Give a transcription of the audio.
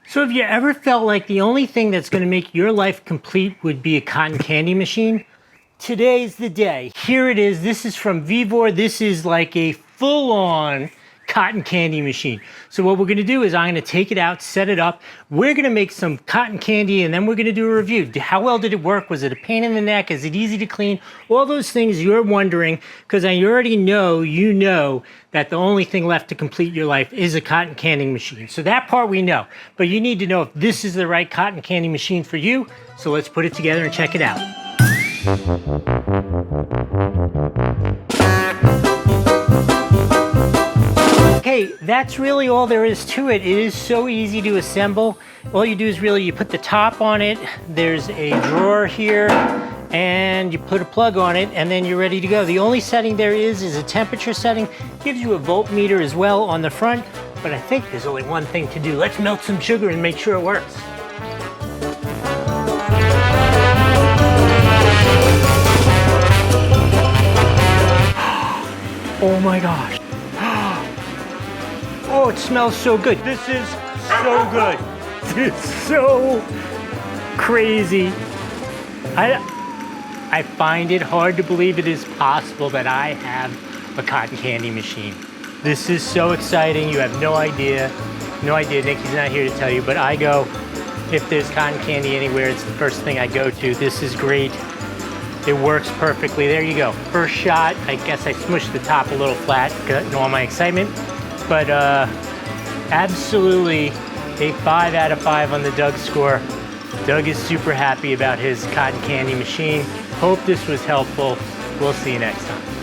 So have you ever felt like the only thing that's going to make your life complete would be a cotton candy machine? Today's the day. Here it is. This is from VEVOR. This is like a full-on cotton candy machine. So what we're going to do is I'm going to take it out, set it up. We're going to make some cotton candy, and then we're going to do a review. How well did it work? Was it a pain in the neck? Is it easy to clean? All those things you're wondering, because I already know you know that the only thing left to complete your life is a cotton candy machine. So that part we know. But you need to know if this is the right cotton candy machine for you. So let's put it together and check it out. Okay, that's really all there is to it. It is so easy to assemble. All you do is really, you put the top on it, there's a drawer here, and you put a plug on it, and then you're ready to go. The only setting there is a temperature setting. Gives you a voltmeter as well on the front, but I think there's only one thing to do. Let's melt some sugar and make sure it works. Oh my gosh. Oh, it smells so good. This is so good. It's so crazy. I find it hard to believe it is possible that I have a cotton candy machine. This is so exciting. You have no idea. No idea. Nikki's not here to tell you, but I go, if there's cotton candy anywhere, it's the first thing I go to. This is great. It works perfectly. There you go. First shot. I guess I smushed the top a little flat in all my excitement. But absolutely a 5 out of 5 on the Doug score. Doug is super happy about his cotton candy machine. Hope this was helpful. We'll see you next time.